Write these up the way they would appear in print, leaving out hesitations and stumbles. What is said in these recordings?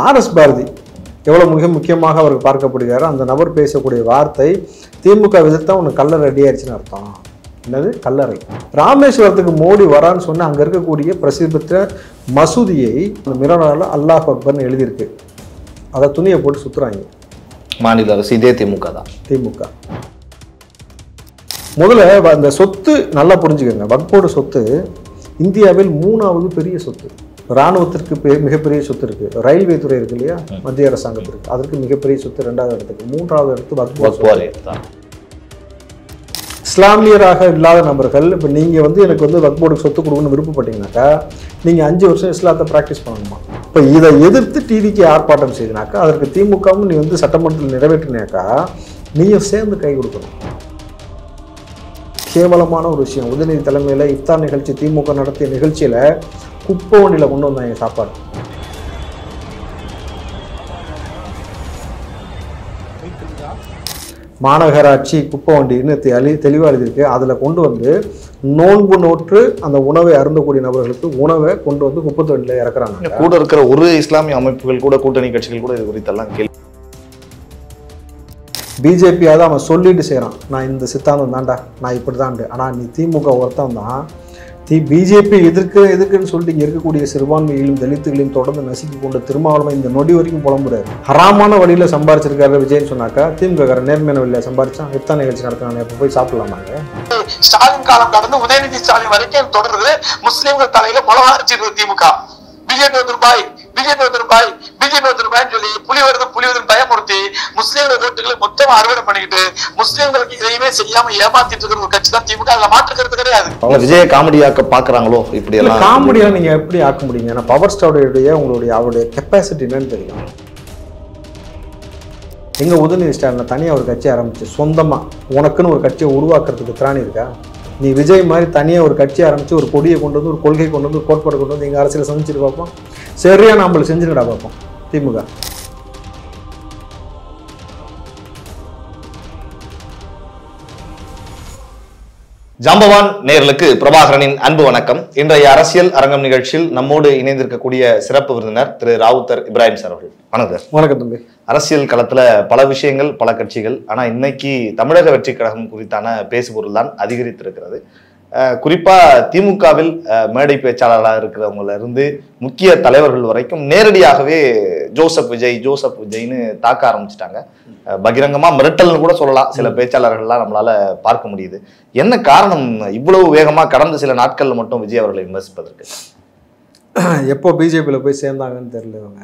RS. Bharathi எவ்வளோ மிக முக்கியமாக அவருக்கு பார்க்கப்படுகிறாரோ அந்த நபர் பேசக்கூடிய வார்த்தை திமுக எதிர்த்தா உனக்கு கல்லறை ரெடி ஆயிடுச்சுன்னு அர்த்தம். என்னது கல்லறை? ராமேஸ்வரத்துக்கு மோடி வரான்னு சொன்ன அங்கே இருக்கக்கூடிய பிரசித்தி பெற்ற மசூதியை அந்த மிரரால அல்லாஹ் அக்பர்னு எழுதியிருக்கு. அதை துணியை போட்டு சுற்றுறாங்க மாநில அரசு. இதே திமுக தான். திமுக முதல்ல அந்த சொத்து நல்லா புரிஞ்சுக்கோங்க. வக்போர்டு சொத்து இந்தியாவில் 3வது பெரிய சொத்து. இராணுவத்திற்கு மிகப்பெரிய சொத்து இருக்கு, ரயில்வே துறை இருக்கு இல்லையா, மத்திய அரசாங்கத்திற்கு, அதற்கு மிகப்பெரிய சொத்து 2வது இடத்துக்கு. 3வது இடத்து வக்போர்டு. இஸ்லாமியராக இல்லாத நபர்கள் இப்போ நீங்கள் வந்து எனக்கு வந்து வக்போர்டுக்கு சொத்து கொடுக்கணும்னு விருப்பப்பட்டீங்கன்னாக்கா நீங்கள் 5 வருஷம் இஸ்லாத்தை ப்ராக்டிஸ் பண்ணணுமா? இப்போ இதை எதிர்த்து டிவிக்கு ஆர்ப்பாட்டம் செய்தினாக்கா அதற்கு திமுகவும் நீ வந்து சட்டமன்றத்தில் நிறைவேற்றினாக்கா நீயும் சேர்ந்து கை கொடுக்கணும். கேவலமான ஒரு விஷயம். உதயநிதி தலைமையில் இஃப்தார் நிகழ்ச்சி திமுக நடத்திய நிகழ்ச்சியில் குப்பை வண்டியில் கொண்டு வந்தாங்க சாப்பாடு. மாநகராட்சி குப்பை வண்டின்னு தெளிவாக எழுதியிருக்கு. அதில் கொண்டு வந்து நோன்பு நோற்று அந்த உணவை அருந்தக்கூடிய நபர்களுக்கு உணவை கொண்டு வந்து குப்பை தொண்டியில் இறக்குறாங்க. கூட இருக்கிற ஒரு இஸ்லாமிய அமைப்புகள் கூட, கூட்டணி கட்சிகள் கூட இது குறித்தெல்லாம் கேள்வி. பிஜேபியாவது அவன் சொல்லிட்டு செய்கிறான், நான் இந்த சித்தாந்தம் தான்டா, நான் இப்படி தான்ண்டு. ஆனால் நீ திமுக ஒருத்தன் தான் பிஜேபி எதுக்குன்னு சொல்லிட்டு இங்கே இருக்கக்கூடிய சிறுபான்மைகளையும் தலித்துகளையும் தொடர்ந்து நசுக்கி கொண்டு திருமாவளவன் இந்த நொடி வரைக்கும் புலம்புறாரு. ஹராமான வழியில் சம்பாரிச்சிருக்காரு விஜய்னு சொன்னாக்கா திமுக நேர்மையான வழியில் சம்பாரிச்சா இஃப்தார் நிகழ்ச்சி நடத்தினாங்க. எப்போ போய் சாப்பிடலாமாங்க? ஸ்டாலின் காலம் கடந்து உதயநிதி ஸ்டாலின் வரைக்கும் தொடர்ந்து முஸ்லீம்கள் தலையில மிளகா அரைச்சிருக்கு திமுக. பிஜேபி சொல்லி புலி வருது பயமுறுத்தி முஸ்லீம்கள் ஓட்டுகளை மொத்தமா அறுவடை பண்ணிக்கிட்டு முஸ்லீம்களுக்கு எதையுமே செய்யாம ஏமாத்திட்டு இருக்கிற ஒரு கட்சி தான் திமுக. அதுல மாற்றுக்கிறது கிடையாது. விஜய காமெடியாக்க பாக்குறாங்களோ? இப்படி எல்லாம் காமெடியா நீங்க எப்படி ஆக்க முடியுங்க? ஏன்னா பவர் ஸ்டாருடைய அவருடைய கெப்பாசிட்டி என்னன்னு தெரியும். எங்க உதயநிதி ஸ்டாலின் தனியாக ஒரு கட்சி ஆரம்பிச்சு சொந்தமா உனக்குன்னு ஒரு கட்சியை உருவாக்குறதுக்கு திராணி இருக்கா? நீ விஜய் மாதிரி தனியாக ஒரு கட்சி ஆரம்பிச்சு ஒரு கொடியை கொண்டு வந்து ஒரு கொள்கை கொண்டு வந்து ஒரு கோட்பாடு கொண்டு வந்து எங்கள் அரசியல் செஞ்சுட்டு பார்ப்போம். சரியா நம்மளை செஞ்சுக்கிட்டா பார்ப்போம். திமுக ஜாம்பவான் நேயர்களுக்கு பிரபாகரனின் அன்பு வணக்கம். இன்றைய அரசியல் அரங்கம் நிகழ்ச்சியில் நம்மோடு இணைந்திருக்கக்கூடிய சிறப்பு விருந்தினர் திரு ராவுத்தர் இப்ராஹிம் சார் அவர்கள். வணக்கம். வணக்கம் தம்பி. அரசியல் களத்துல பல விஷயங்கள், பல கட்சிகள். ஆனா இன்னைக்கு தமிழக வெற்றி கழகம் குறித்தான பேசுபொருள் தான் அதிகரித்திருக்கிறது. குறிப்பா திமுகவில் மேடை பேச்சாளராக இருக்கிறவங்கள இருந்து முக்கிய தலைவர்கள் வரைக்கும் நேரடியாகவே ஜோசப் விஜய்னு தாக்க ஆரம்பிச்சிட்டாங்க. பகிரங்கமா மிரட்டல்னு கூட சொல்லலாம். சில பேச்சாளர்கள்லாம் நம்மளால பார்க்க முடியுது. என்ன காரணம் இவ்வளவு வேகமா கடந்த சில நாட்கள்ல மட்டும் விஜய் அவர்களை விமர்சிப்பதற்கு? எப்போ பிஜேபியில் போய் சேர்ந்தாங்கன்னு தெரியல இவங்க.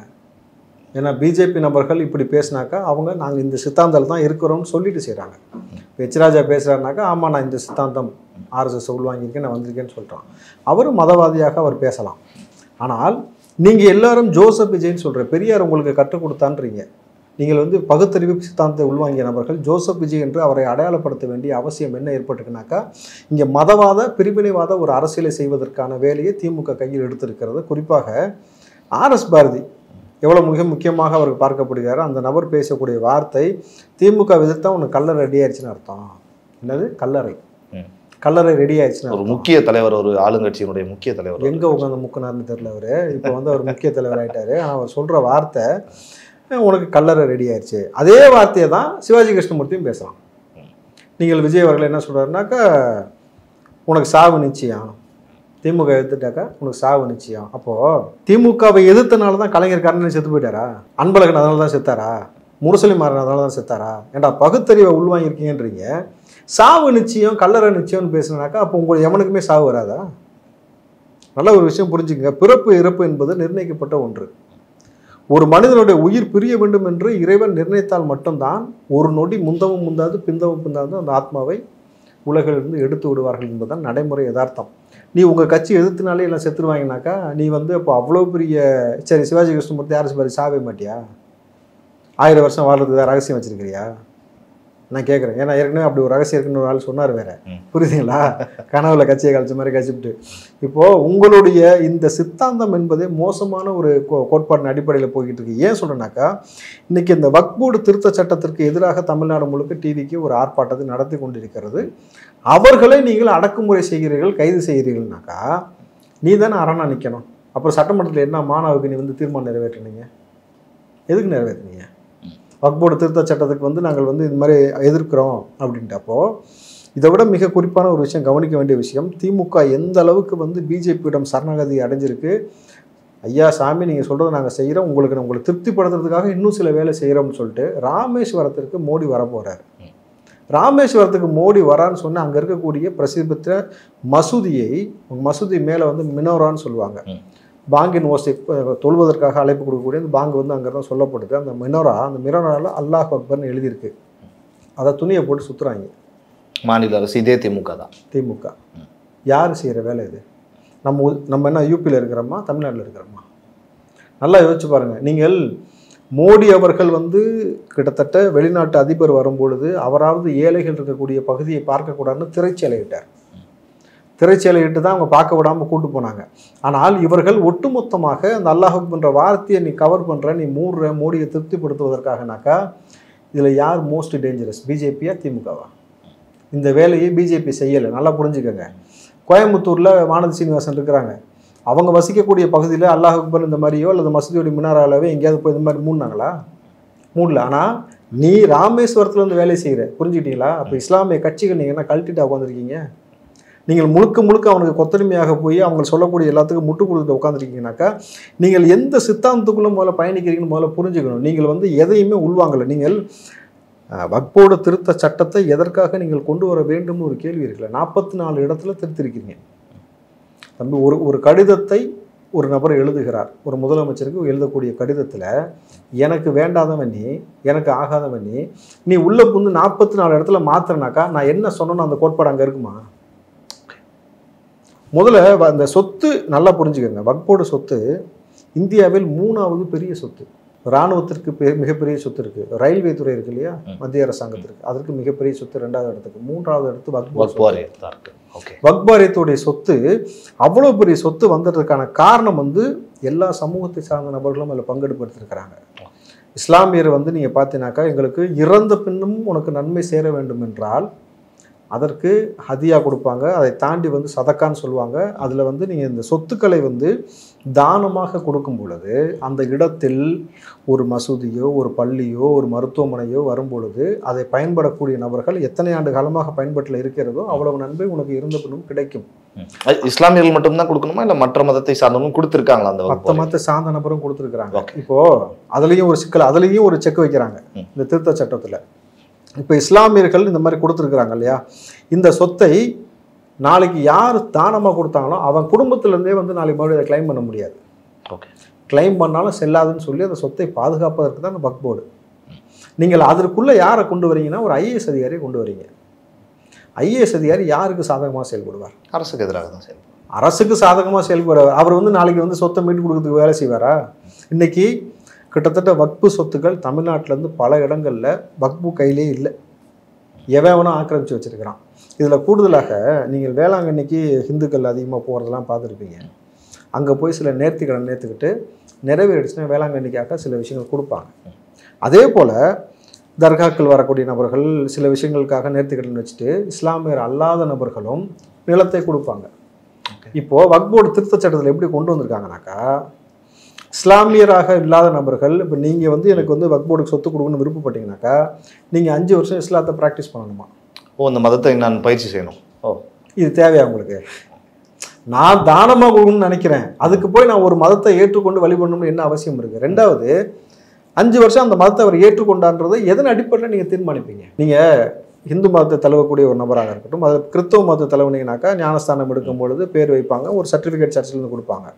ஏன்னா பிஜேபி நபர்கள் இப்படி பேசினாக்கா அவங்க நாங்கள் இந்த சித்தாந்தத்தில் தான் இருக்கிறோம்னு சொல்லிட்டு செய்கிறாங்க. எச்ராஜா பேசுகிறாருனாக்கா ஆமாம் நான் இந்த சித்தாந்தம் ஆர்எஸ்எஸ் உள்வாங்கியிருக்கேன், நான் வந்திருக்கேன்னு சொல்கிறான். அவர் மதவாதியாக அவர் பேசலாம். ஆனால் நீங்கள் எல்லாரும் ஜோசப் விஜய்ன்னு சொல்கிற பெரியார் உங்களுக்கு கற்றுக் கொடுத்தான்றீங்க. நீங்கள் வந்து பகுத்தறிவு சித்தாந்தத்தை உள்வாங்கிய நபர்கள் ஜோசப் விஜய் என்று அவரை அடையாளப்படுத்த வேண்டிய அவசியம் என்ன ஏற்பட்டுக்குனாக்கா இங்கே மதவாத பிரிவினைவாத ஒரு அரசியலை செய்வதற்கான வேலையை திமுக கையில் எடுத்திருக்கிறது. குறிப்பாக ஆர்.எஸ். பாரதி எவ்வளோ மிக முக்கியமாக அவருக்கு பார்க்கப்படுகிறாரோ அந்த நபர் பேசக்கூடிய வார்த்தை திமுக எதிர்த்தா உனக்கு கல்லறை ரெடி ஆயிடுச்சுன்னு அர்த்தம். என்னது கல்லறை? கல்லறை ரெடி ஆயிடுச்சுன்னா ஒரு முக்கிய தலைவர், ஒரு ஆளுங்கட்சியினுடைய முக்கிய தலைவர் எங்கே உட்காந்து முக்கினார்னு தெரியல. அவர் இப்போ வந்து அவர் முக்கிய தலைவர் ஆகிட்டாரு. ஆனால் அவர் சொல்கிற வார்த்தை உனக்கு கல்லறை ரெடி ஆயிடுச்சு. அதே வார்த்தையை தான் சிவாஜி கிருஷ்ணமூர்த்தியும் பேசலாம். நீங்கள் விஜய் அவர்கள் என்ன சொல்கிறாருனாக்கா உனக்கு சாவு நிச்சயம், திமுக எதிர்த்துட்டாக்கா உனக்கு சாவு நிச்சயம். அப்போது திமுகவை எதிர்த்தனால தான் கலைஞர் கருணாநிதி செத்து போயிட்டாரா? அன்பழகன் அதனால தான் செத்தாரா? முரசொலி மாறன் அதனால தான் செத்தாரா? ஏன்டா பகுத்தறிவை உள்வாங்கியிருக்கீங்கன்றீங்க. சாவு நிச்சயம் கல்லறை நிச்சயம்னு பேசுனாக்கா அப்போ உங்களுக்கு எவனுக்குமே சாவு வராதா? நல்ல ஒரு விஷயம் புரிஞ்சுக்கங்க. பிறப்பு இறப்பு என்பது நிர்ணயிக்கப்பட்ட ஒன்று. ஒரு மனிதனுடைய உயிர் பிரிய வேண்டும் என்று இறைவன் நிர்ணயித்தால் மட்டும்தான் ஒரு நொடி முந்தவும் முந்தாது பிந்தவும் பிந்தாது அந்த ஆத்மாவை உலகிலிருந்து எடுத்து விடுவார்கள் என்பதுதான் நடைமுறை யதார்த்தம். நீ உங்கள் கட்சி எதிர்த்துனாலே எல்லாம் செத்துருவாங்கனாக்கா நீ வந்து இப்போ அவ்வளோ பெரிய சரி சிவாஜி கிருஷ்ணமூர்த்தி ஆர்எஸ் பாரதி சாவே மாட்டியா? 1000 வருஷம் வாழ்றதுக்கு தான் ரகசியம் வச்சிருக்கிறியா? நான் கேட்குறேன். ஏன்னா ஏற்கனவே அப்படி ஒரு ரகசியம் இருக்குன்னு ஒரு ஆள் சொன்னார் வேற. புரியுதுங்களா? கனவுல கட்சியை கழிச்ச மாதிரி கழிச்சுட்டு இப்போது உங்களுடைய இந்த சித்தாந்தம் என்பதே மோசமான ஒரு கோட்பாட்டின் அடிப்படையில் போய்கிட்டு இருக்கு. ஏன் சொல்கிறேன்னாக்கா இன்றைக்கி இந்த வக்போர்டு திருத்த சட்டத்திற்கு எதிராக தமிழ்நாடு முழுக்க டிவிக்கு ஒரு ஆர்ப்பாட்டத்தை நடத்தி கொண்டிருக்கிறது. அவர்களை நீங்கள் அடக்குமுறை செய்கிறீர்கள், கைது செய்கிறீர்கள்னாக்கா நீ தானே அரணா நிற்கணும். அப்புறம் சட்டமன்றத்தில் என்ன மாணவருக்கு நீ வந்து தீர்மானம் நிறைவேற்றினீங்க? எதுக்கு நிறைவேற்றினீங்க? வக்ஃப் போர்டு திருத்த சட்டத்துக்கு வந்து நாங்கள் வந்து இது மாதிரி எதிர்க்கிறோம் அப்படின்ட்டப்போ, இதை விட மிக குறிப்பான ஒரு விஷயம், கவனிக்க வேண்டிய விஷயம், திமுக எந்த அளவுக்கு வந்து பிஜேபியிடம் சரணாகதி அடைஞ்சிருக்கு. ஐயா சாமி நீங்கள் சொல்கிறத நாங்கள் செய்கிறோம், உங்களை திருப்திப்படுத்துறதுக்காக இன்னும் சில வேலை செய்கிறோம்னு சொல்லிட்டு ராமேஸ்வரத்திற்கு மோடி வரப்போகிறார். ராமேஸ்வரத்துக்கு மோடி வரான்னு சொன்னால் அங்கே இருக்கக்கூடிய பிரசித்த மசூதி மேலே வந்து மினோரான்னு சொல்லுவாங்க. பாங்கின் ஓசை தொழுவதற்காக அழைப்பு கொடுக்கக்கூடிய அந்த பாங்கு வந்து அங்கே தான் சொல்லப்படுது. அந்த மினோராவில் அல்லாஹ் அக்பர்னு எழுதியிருக்கு. அதை துணியை போட்டு சுற்றுறாங்க. மாநில அரசு இதே திமுக தான். திமுக யார் செய்கிற வேலை இது? நம்ம என்ன யூபியில் இருக்கிறோமா, தமிழ்நாட்டில் இருக்கிறோமா? நல்லா யோசிச்சு பாருங்கள். நீங்கள் மோடி அவர்கள் வந்து கிட்டத்தட்ட வெளிநாட்டு அதிபர் வரும்பொழுது அவராவது ஏழைகள் இருக்கக்கூடிய பகுதியை பார்க்கக்கூடாதுன்னு திரைச்சேலையிட்டார். திரைச்சேலையிட்டு தான் அவங்க பார்க்க விடாமல் கூட்டு போனாங்க. ஆனால் இவர்கள் ஒட்டுமொத்தமாக அந்த அல்லாஹ் அக்பர்ன்ற வார்த்தையை நீ கவர் பண்ணுற, நீ மூடுற, மோடியை திருப்திப்படுத்துவதற்காகனாக்கா இதில் யார் மோஸ்ட் டேஞ்சரஸ், பிஜேபியா திமுகவா? இந்த வேலையை பிஜேபி செய்யலை, நல்லா புரிஞ்சுக்கோங்க. கோயம்புத்தூரில் வானதி சீனிவாசன் இருக்கிறாங்க. அவங்க வசிக்கக்கூடிய பகுதியில் அல்லாஹ் அக்பர் இந்த மாதிரியோ அல்லது மசூதியோட மினாராலவே எங்கேயாவது போய் இந்த மாதிரி மூடினாங்களா? மூடல. ஆனால் நீ ராமேஸ்வரத்தில் வந்து வேலை செய்கிற, புரிஞ்சுக்கிட்டீங்களா? அப்போ இஸ்லாமிய கட்சிகள் நீங்கள் என்ன கழட்டிட்டு உட்காந்துருக்கீங்க? நீங்கள் முழுக்க அவனுக்கு கொத்தடிமையாக போய் அவங்க சொல்லக்கூடிய எல்லாத்துக்கும் முட்டு கொடுத்துட்டு உட்காந்துருக்கீங்கனாக்கா நீங்கள் எந்த சித்தாந்தத்துக்குள்ளே முதல்ல பயணிக்கிறீங்கன்னு முதல்ல புரிஞ்சுக்கணும். நீங்கள் வந்து எதையுமே உள்வாங்கலை. நீங்கள் வக்ஃப் போர்டு திருத்த சட்டத்தை எதற்காக நீங்கள் கொண்டு வர வேண்டும்னு ஒரு கேள்வி இருக்குல்ல. 44 இடத்துல திருத்திருக்கீங்க தம்பி. ஒரு கடிதத்தை ஒரு நபர் எழுதுகிறார், ஒரு முதலமைச்சருக்கு எழுதக்கூடிய கடிதத்தில் எனக்கு வேண்டாதவன் நீ, எனக்கு ஆகாதவன் நீ உள்ள புந்து 44 இடத்துல மாத்திரனாக்கா நான் என்ன சொன்னோன்னு அந்த கோட்பாடு அங்கே இருக்குமா? முதல்ல அந்த சொத்து நல்லா புரிஞ்சுக்கோங்க. வக்ஃப் போர்டு சொத்து இந்தியாவில் 3வது பெரிய சொத்து. இராணுவத்திற்கு மிகப்பெரிய சொத்து இருக்குது. ரயில்வே துறை இருக்கு இல்லையா, மத்திய அரசாங்கத்திற்கு, அதற்கு மிகப்பெரிய சொத்து 2வது இடத்துக்கு. 3வது இடத்து வக்ஃப் வாரியத்துடைய சொத்து. அவ்வளோ பெரிய சொத்து வந்ததுக்கான காரணம் வந்து எல்லா சமூகத்தை சார்ந்த நபர்களும் அதில் பங்கெடுப்படுத்திருக்கிறாங்க. இஸ்லாமியர் வந்து நீங்கள் பார்த்தீங்கன்னாக்கா எங்களுக்கு இறந்த பின்னும் உனக்கு நன்மை சேர வேண்டும் என்றால் அதற்கு ஹதியா கொடுப்பாங்க. அதை தாண்டி வந்து சதக்கான்னு சொல்லுவாங்க. அதில் வந்து நீங்கள் இந்த சொத்துக்களை வந்து தானமாக கொடுக்கும் பொழுது அந்த இடத்தில் ஒரு மசூதியோ ஒரு பள்ளியோ ஒரு மருத்துவமனையோ வரும்பொழுது அதை பயன்படக்கூடிய நபர்கள் எத்தனை ஆண்டு காலமாக பயன்பாட்டில் இருக்கிறதோ அவ்வளவு நன்மை உனக்கு இருந்த பின்னும் கிடைக்கும். இஸ்லாமியர்கள் மட்டும்தான் கொடுக்கணுமா இல்லை மற்ற மதத்தை சார்ந்தவங்களும் கொடுத்துருக்காங்களா? அந்த மற்ற மதத்தை சார்ந்த நபரும் கொடுத்துருக்குறாங்க. இப்போ அதுலேயும் ஒரு சிக்கல், அதுலேயும் ஒரு செக் வைக்கிறாங்க இந்த திருத்த சட்டத்தில். இப்போ இஸ்லாமியர்கள் இந்த மாதிரி கொடுத்துருக்குறாங்க இல்லையா, இந்த சொத்தை நாளைக்கு யார் தானமாக கொடுத்தாங்களோ அவன் குடும்பத்திலேருந்தே வந்து நாளைக்கு மறுபடியும் அதை கிளைம் பண்ண முடியாது. கிளைம் பண்ணாலும் செல்லாதுன்னு சொல்லி அந்த சொத்தை பாதுகாப்பதற்கு தான் அந்த வக்ஃப் போர்டு. நீங்கள் அதற்குள்ளே யாரை கொண்டு வரீங்கன்னா ஒரு ஐஏஎஸ் அதிகாரியை கொண்டு வரீங்க. ஐஏஎஸ் அதிகாரி யாருக்கு சாதகமாக செயல்படுவார்? அரசுக்கு எதிராக தான் செயல்படுவார். அரசுக்கு சாதகமாக செயல்படுவார். அவர் வந்து நாளைக்கு வந்து சொத்தை மீட்டு கொடுக்கறதுக்கு வேலை செய்வாரா? இன்னைக்கு கிட்டத்தட்ட வக்ஃபு சொத்துக்கள் தமிழ்நாட்டிலேருந்து பல இடங்களில் வக்ஃபு கையிலே இல்லை, எவனும் ஆக்கிரமித்து வச்சுருக்கிறான். இதில் கூடுதலாக நீங்கள் வேளாங்கண்ணிக்கு ஹிந்துக்கள் அதிகமாக போகிறதெல்லாம் பார்த்துருப்பீங்க. அங்கே போய் சில நேர்த்திக்கடன் நேர்த்துக்கிட்டு நிறைவேறிடுச்சுன்னா வேளாங்கண்ணிக்காக சில விஷயங்கள் கொடுப்பாங்க. அதே போல் தர்காக்கள் வரக்கூடிய நபர்கள் சில விஷயங்களுக்காக நேர்த்திக்கடன் வச்சுட்டு இஸ்லாமியர் அல்லாத நபர்களும் நிலத்தை கொடுப்பாங்க. இப்போது வக்ஃப் போர்டு திருத்த சட்டத்தில் எப்படி கொண்டு வந்திருக்காங்கனாக்கா, இஸ்லாமியராக இல்லாத நபர்கள் இப்போ நீங்கள் வந்து எனக்கு வந்து வக்ஃப் போர்டுக்கு சொத்து கொடுக்கணும்னு விருப்பப்பட்டீங்கன்னாக்கா நீங்கள் 5 வருஷம் இஸ்லாத்தை ப்ராக்டிஸ் பண்ணணுமா? அந்த மதத்தை நான் பயிற்சி செய்யணும். இது தேவையா உங்களுக்கு? நான் தானமாக கொடுக்கணும்னு நினைக்கிறேன், அதுக்கு போய் நான் ஒரு மதத்தை ஏற்றுக்கொண்டு வழிபடணும்னு என்ன அவசியம் இருக்குது? 2வது 5 வருஷம் அந்த மதத்தை அவர் ஏற்றுக்கொண்டான்றதை எதன் அடிப்படையில் நீங்கள் தீர்மானிப்பீங்க? நீங்கள் இந்து மதத்தை தழுவக்கூடிய ஒரு நபராக இருக்கட்டும், அது கிறிஸ்தவ மதத்தை தழுவுனீங்கனாக்கா ஞானஸ்தானம் எடுக்கும் பொழுது பேர் வைப்பாங்க, ஒரு சர்டிஃபிகேட் சர்ச்சிலேருந்து கொடுப்பாங்க.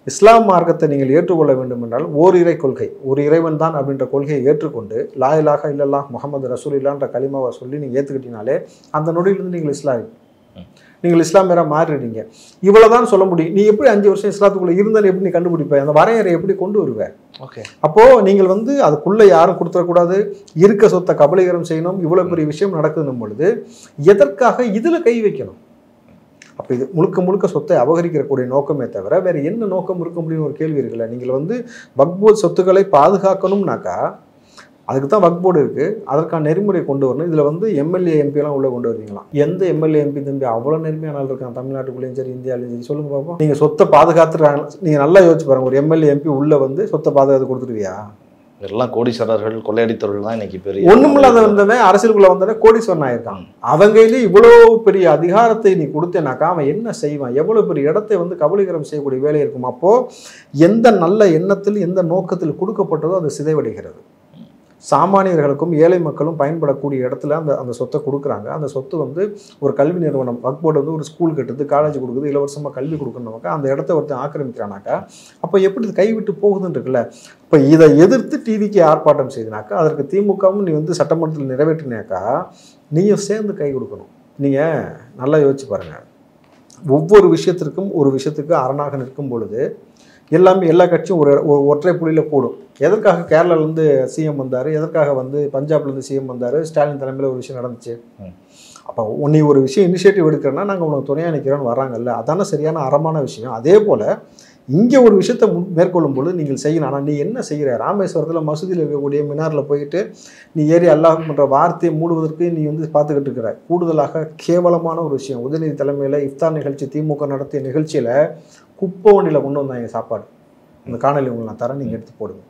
இஸ்லாம் மார்க்கத்தை நீங்கள் ஏற்றுக்கொள்ள வேண்டும் என்றால் ஓர் இறை கொள்கை, ஒரு இறைவன் தான் அப்படின்ற கொள்கையை ஏற்றுக்கொண்டு லா இலாஹா இல்லல்லாஹ் முஹம்மது ரசூலுல்லாஹ்ன்ற கலிமாவை சொல்லி நீங்கள் ஏற்றுக்கிட்டீங்கனாலே அந்த நொடியிலிருந்து நீங்கள் இஸ்லாமியராக மாறிடுறீங்க. இவ்வளோதான் சொல்ல முடியும். நீ எப்படி 5 வருஷம் இஸ்லாத்துக்குள்ளே இருந்தாலும் எப்படி நீ கண்டுபிடிப்ப? அந்த வரையறை எப்படி கொண்டு வருவேன்? அப்போது நீங்கள் வந்து அதுக்குள்ளே யாரும் கொடுத்துடக்கூடாது, இருக்க சொத்தை கபலீகரம் செய்யணும், இவ்வளோ பெரிய விஷயம் நடக்குதுன்னும் பொழுது எதற்காக இதில் கை வைக்கணும்? அப்போ இது முழுக்க சொத்தை அபகரிக்கக்கூடிய நோக்கமே தவிர வேறு என்ன நோக்கம் இருக்க முடியும் ஒரு கேள்வி இருக்குல்ல. நீங்கள் வந்து வக்ஃப் போர்டு சொத்துக்களை பாதுகாக்கணும்னாக்கா அதுக்கு தான் வக்ஃப் போர்டு இருக்குது, அதற்கான நெறிமுறை கொண்டு வரணும். இதில் வந்து எம்எல்ஏ எம்பியெல்லாம் உள்ளே கொண்டு வருவீங்களாம். எந்த எம்எல்ஏ எம்பி தம்பி அவ்வளோ நேர்மையான இருக்காங்க தமிழ்நாட்டுக்குள்ளேயும் சரி இந்தியாவிலையும் சரி? சொல்லுங்க பார்ப்போம். நீங்கள் சொத்தை பாதுகாத்துறாங்க, நீங்கள் நல்லா யோசிச்சு பாருங்கள். ஒரு எம்எல்ஏ எம்பி உள்ளே வந்து சொத்தை பாதுகாத்து கொடுத்துருவியா? எல்லாம் கோடீஸ்வரர்கள் கொள்ளையடித்தவர்கள் தான் இன்னைக்கு பெரிய ஒண்ணுமில்லாத வந்தவன் அரசியலுக்குள்ள வந்தவன் கோடீஸ்வரன் ஆயிருக்கான். அவங்களே இவ்வளோ பெரிய அதிகாரத்தை நீ கொடுத்தேனாக்கா அவன் என்ன செய்வான்? எவ்வளவு பெரிய இடத்தை வந்து கபலீகரம் செய்யக்கூடிய வேலை இருக்கும். அப்போ எந்த நல்ல எண்ணத்தில் எந்த நோக்கத்தில் கொடுக்கப்பட்டதோ அது சிதைவடைகிறது. சாமானியர்களுக்கும் ஏழை மக்களும் பயன்படக்கூடிய இடத்துல அந்த சொத்தை கொடுக்குறாங்க. அந்த சொத்து வந்து ஒரு கல்வி நிறுவனம் வக்ஃப் போர்டு வந்து ஒரு ஸ்கூல் கட்டுது, காலேஜ் கொடுக்குது, இலவசமாக கல்வி கொடுக்கணுனாக்கா அந்த இடத்த ஒருத்தர் ஆக்கிரமிக்கிறானாக்கா அப்போ எப்படி இது கைவிட்டு போகுதுன்னு இருக்குல்ல. இப்போ இதை எதிர்த்து டிவிக்கு ஆர்ப்பாட்டம் செய்தினாக்கா அதற்கு திமுகவும் நீ வந்து சட்டமன்றத்தில் நிறைவேற்றினாக்கா நீயும் சேர்ந்து கை கொடுக்கணும். நீங்கள் நல்லா யோசிச்சு பாருங்கள். ஒவ்வொரு விஷயத்திற்கும் ஒரு விஷயத்துக்கு அரணாக நிற்கும் பொழுது எல்லா கட்சியும் ஒரு ஒற்றை புள்ளியில் கூடும். எதற்காக கேரளாவிலேருந்து சிஎம் வந்தார், எதற்காக வந்து பஞ்சாப்லேருந்து சிஎம் வந்தார், ஸ்டாலின் தலைமையில் ஒரு விஷயம் நடந்துச்சு. அப்போ நீ ஒரு விஷயம் இனிஷியேட்டிவ் எடுக்கிறேன்னா நாங்கள் உனக்கு துணையாக நிற்கிறோன்னு வராங்கல்ல, அதான சரியான அறமான விஷயம். அதே போல் இங்கே ஒரு விஷயத்தை மேற்கொள்ளும் பொழுது நீங்கள் செய்யணும். ஆனால் நீ என்ன செய்கிற? ராமேஸ்வரத்தில் மசூதியில் இருக்கக்கூடிய மினாரில் போயிட்டு நீ ஏறி அல்லாஹ் என்ற வார்த்தையை மூடுவதற்கு நீ வந்து பார்த்துக்கிட்டு இருக்கிற. கூடுதலாக கேவலமான ஒரு விஷயம், உதயநிதி தலைமையில் இஃப்தார் நிகழ்ச்சி திமுக நடத்திய நிகழ்ச்சியில் குப்பை வண்டியில் கொண்டு வந்தாங்க சாப்பாடு. அந்த காணொலி உங்களுக்கு நான் தரேன், நீங்கள் எடுத்து போடுங்க.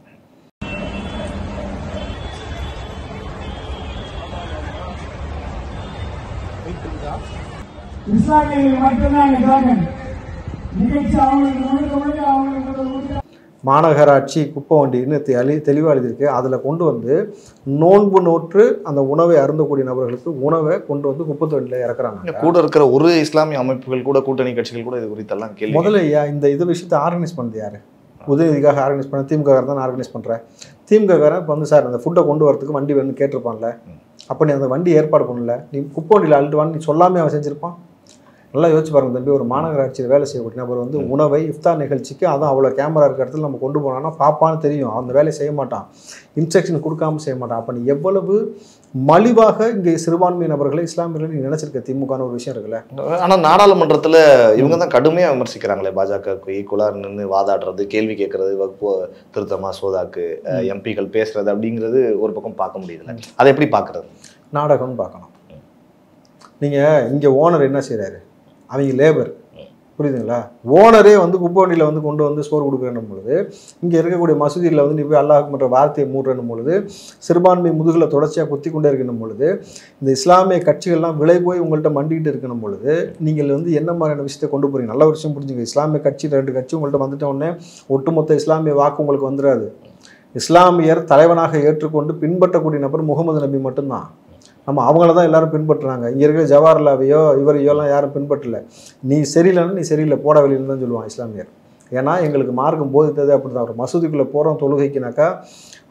மாநகராட்சி குப்பை வண்டின்னு தெளிவாக எழுதியிருக்கு. அதில் கொண்டு வந்து நோன்பு நோற்று அந்த உணவை அருந்தக்கூடிய நபர்களுக்கு உணவை கொண்டு வந்து குப்பை தொண்டியில் இறக்குறாங்க. கூட இருக்கிற ஒரு இஸ்லாமிய அமைப்புகள் கூட, கூட்டணி கட்சிகள் கூட இது குறித்தெல்லாம் கேள்வி. முதல்ல இந்த விஷயத்தை ஆர்கனைஸ் பண்ணது யாரு? உதயநிதிக்காக ஆர்கனைஸ் பண்ண திமுக தான் ஆர்கனைஸ் பண்ணுறேன். திமுக இப்போ வந்து சார் அந்த ஃபுட்டை கொண்டு வரதுக்கு வண்டி வேணும்னு கேட்டிருப்பான்ல, அப்போ நீ அந்த வண்டி ஏற்பாடு பண்ணல, நீ குப்பை வண்டியில் அழுட்டு வான்னு நீ சொல்லாமே அவன் செஞ்சுருப்பான். நல்லா யோசிச்சு பாருங்க தம்பி. ஒரு மாநகராட்சியில் வேலை செய்யக்கூடிய நபர் வந்து உணவை இஃப்தார் நிகழ்ச்சிக்கு அதுவும் அவ்வளோ கேமரா இருக்கிற இடத்துல நம்ம கொண்டு போனோம்னா பாப்பான்னு தெரியும், அந்த வேலையை செய்ய மாட்டான், இன்ஸ்ட்ரக்ஷன் கொடுக்காம செய்ய மாட்டான். அப்போ நீ எவ்வளவு மலிவாக இங்கே சிறுபான்மை நபர்களை இஸ்லாமியர்களை நீ நினைச்சிருக்க திமுகன்னு ஒரு விஷயம் இருக்குல்ல. ஆனால் நாடாளுமன்றத்தில் இவங்க தான் கடுமையாக விமர்சிக்கிறாங்களே, பாஜகவுக்கு ஈக்குவலாக நின்று வாதாடுறது, கேள்வி கேட்கறது, வகுப்பு திருத்த மசோதாக்கு எம்பிகள் பேசுறது அப்படிங்கிறது ஒரு பக்கம் பார்க்க முடியுதுல்ல. அதை எப்படி பார்க்குறது? நாடகம்னு பார்க்கணும். நீங்கள் இங்கே ஓனர் என்ன செய்கிறாரு? அவங்க லேபர், புரியுதுங்களா? ஓனரே வந்து குப்பை வண்டியில் வந்து கொண்டு வந்து சோறு கொடுக்குறேன்னும் பொழுது, இங்கே இருக்கக்கூடிய மசூதியில் வந்து நீ போய் அல்லாஹ் என்ற வார்த்தையை மூடுறன்னும் பொழுது, சிறுபான்மை முதுகில் தொடர்ச்சியாக குத்தி கொண்டே இருக்கணும் பொழுது, இந்த இஸ்லாமிய கட்சிகள்லாம் விலை போய் உங்கள்கிட்ட மண்டிகிட்டு இருக்கணும் பொழுது நீங்கள் வந்து என்ன மாதிரியான விஷயத்தை கொண்டு போகிறீங்க? நல்ல விஷயம் புரிஞ்சுங்க. இஸ்லாமிய கட்சி 2 கட்சி உங்கள்கிட்ட வந்துட்ட உடனே ஒட்டுமொத்த இஸ்லாமிய வாக்கு உங்களுக்கு வந்துடாது. இஸ்லாமியர் தலைவனாக ஏற்றுக்கொண்டு பின்பற்றக்கூடிய நபர் முகமது நபி மட்டும்தான். நம்ம அவங்கள தான் எல்லாரும் பின்பற்றுறாங்க. இங்கே இருக்கிற ஜவஹர்லாவையோ இவரையோலாம் யாரும் பின்பற்றல. நீ சரியில்லைன்னா நீ சரியில்லை போட வெளியில தான் சொல்லுவான் இஸ்லாமியர். ஏன்னா எங்களுக்கு மார்க்கம் போதித்தது அப்படி தான். ஒரு மசூதிக்குள்ளே போகிறோம் தொழுகைக்குனாக்கா